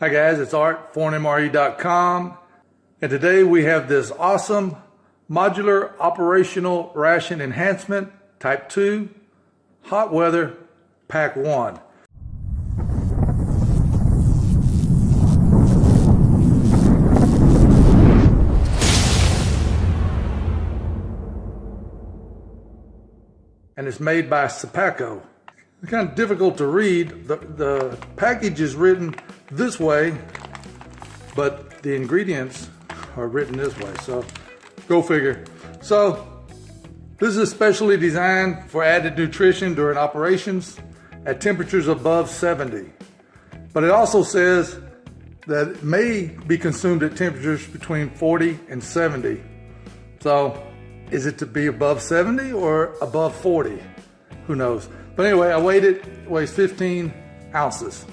Hi guys, it's Art, ForeignMRE.com, and today we have this awesome modular operational ration enhancement type 2 hot weather pack 1. And it's made by Sepaco. It's kind of difficult to read. The package is written this way, but the ingredients are written this way, so go figure. So this is especially designed for added nutrition during operations at temperatures above 70. But it also says that it may be consumed at temperatures between 40 and 70. So is it to be above 70 or above 40? Who knows? But anyway, I weighed it. It weighs 15 ounces.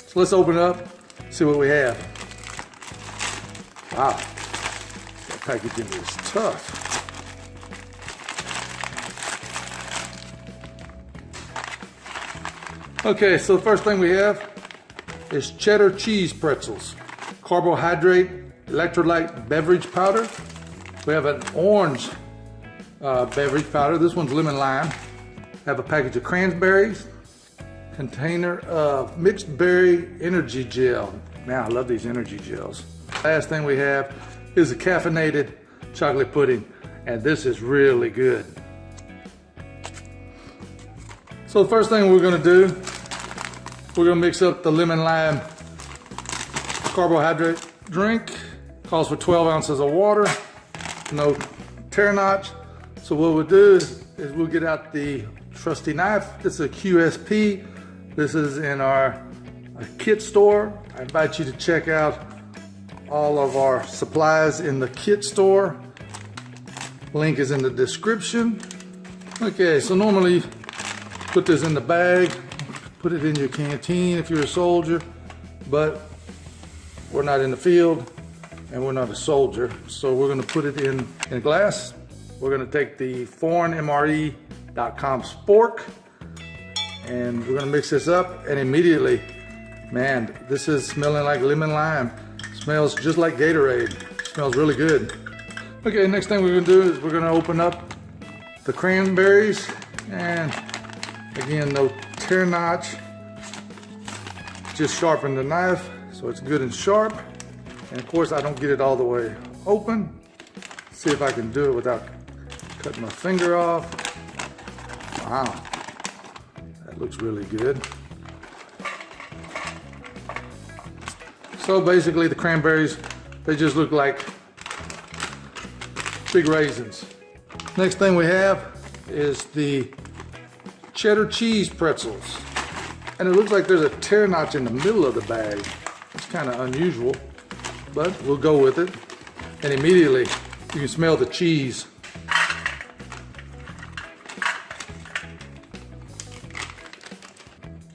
So let's open it up, see what we have. Wow, that packaging is tough. Okay, so the first thing we have is cheddar cheese pretzels, carbohydrate electrolyte beverage powder. We have an orange beverage powder. This one's lemon lime. Have a package of cranberries, container of mixed berry energy gel. Man, I love these energy gels. Last thing we have is a caffeinated chocolate pudding, and this is really good. So the first thing we're gonna do, we're gonna mix up the lemon lime carbohydrate drink. Calls for 12 ounces of water, no tear notch. So what we'll do is we'll get out the trusty knife. This is a QSP. This is in our kit store. I invite you to check out all of our supplies in the kit store. Link is in the description. Okay, so normally put this in the bag, put it in your canteen if you're a soldier, but we're not in the field and we're not a soldier, so we're gonna put it in a glass. We're gonna take the ForeignMRE.com spork and we're gonna mix this up, and immediately, man, this is smelling like lemon lime. Smells just like Gatorade. Smells really good. Okay, next thing we're gonna do is we're gonna open up the cranberries, and again, no tear notch. Just sharpen the knife so it's good and sharp. And of course, I don't get it all the way open. See if I can do it without cutting my finger off. Wow, that looks really good. So basically the cranberries, they just look like big raisins. Next thing we have is the cheddar cheese pretzels. And it looks like there's a tear notch in the middle of the bag. It's kind of unusual, but we'll go with it. And immediately you can smell the cheese.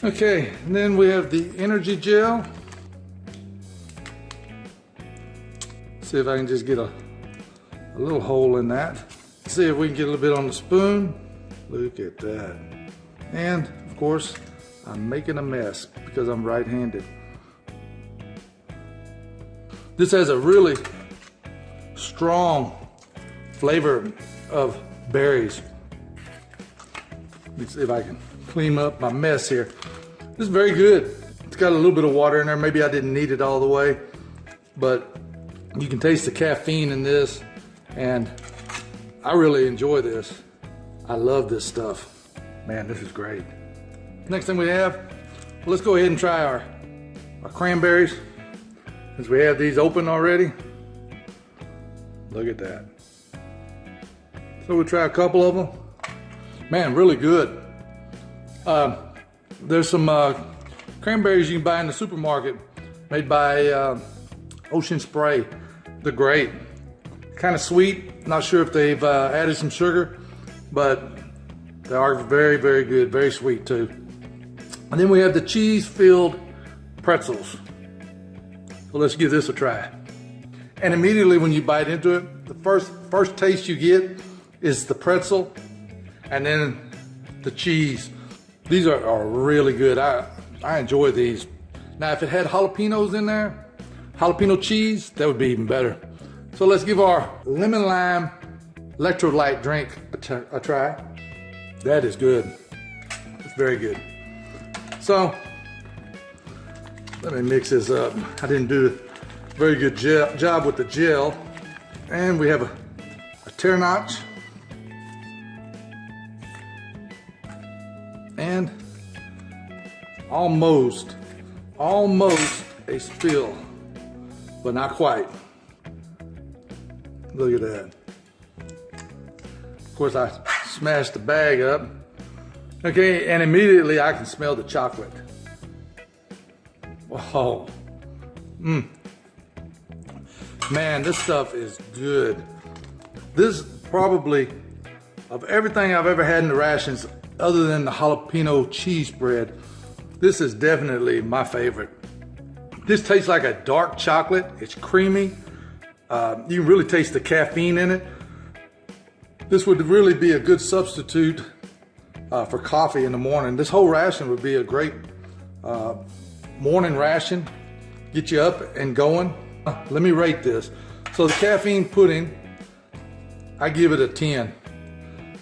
Okay, and then we have the energy gel. See if I can just get a little hole in that. See if we can get a little bit on the spoon. Look at that. And of course, I'm making a mess because I'm right-handed. This has a really strong flavor of berries. Let's see if I can clean up my mess here. This is very good. It's got a little bit of water in there. Maybe I didn't need it all the way, but you can taste the caffeine in this, and I really enjoy this. I love this stuff. Man, this is great. Next thing we have, well, let's go ahead and try our cranberries. Since we have these open already. Look at that. So we'll try a couple of them. Man, really good. There's some cranberries you can buy in the supermarket made by Ocean Spray. They're great. Kind of sweet. Not sure if they've added some sugar, but they are very, very good. Very sweet too. And then we have the cheese-filled pretzels. So let's give this a try. And immediately when you bite into it, the first taste you get is the pretzel, and then the cheese. These are really good. I enjoy these. Now, if it had jalapenos in there, jalapeno cheese, that would be even better. So let's give our lemon lime electrolyte drink a try. That is good. It's very good. So let me mix this up. I didn't do a very good job with the gel. And we have a tear notch. And almost a spill, but not quite. Look at that. Of course, I smashed the bag up. Okay, and immediately I can smell the chocolate. Whoa. Man, this stuff is good. This probably, of everything I've ever had in the rations, other than the jalapeno cheese bread, this is definitely my favorite. This tastes like a dark chocolate. It's creamy. You can really taste the caffeine in it. This would really be a good substitute for coffee in the morning. This whole ration would be a great morning ration. Get you up and going. Let me rate this. So the caffeine pudding, I give it a 10.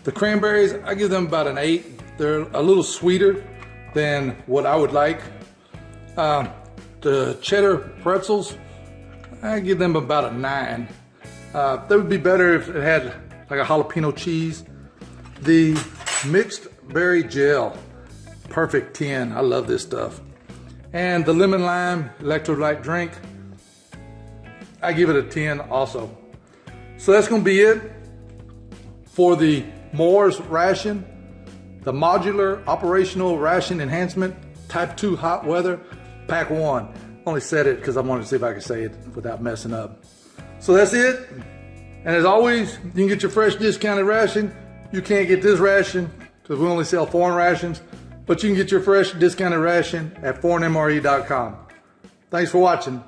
The cranberries, I give them about an 8. They're a little sweeter than what I would like. The cheddar pretzels, I give them about a 9. That would be better if it had like a jalapeno cheese. The mixed berry gel, perfect 10. I love this stuff. And the lemon lime electrolyte drink, I give it a 10 also. So that's gonna be it for the M.O.R.E ration, the modular operational ration enhancement, type 2 hot weather, pack 1. Only said it because I wanted to see if I could say it without messing up. So that's it. And as always, you can get your fresh discounted ration. You can't get this ration because we only sell foreign rations, but you can get your fresh discounted ration at ForeignMRE.com. Thanks for watching.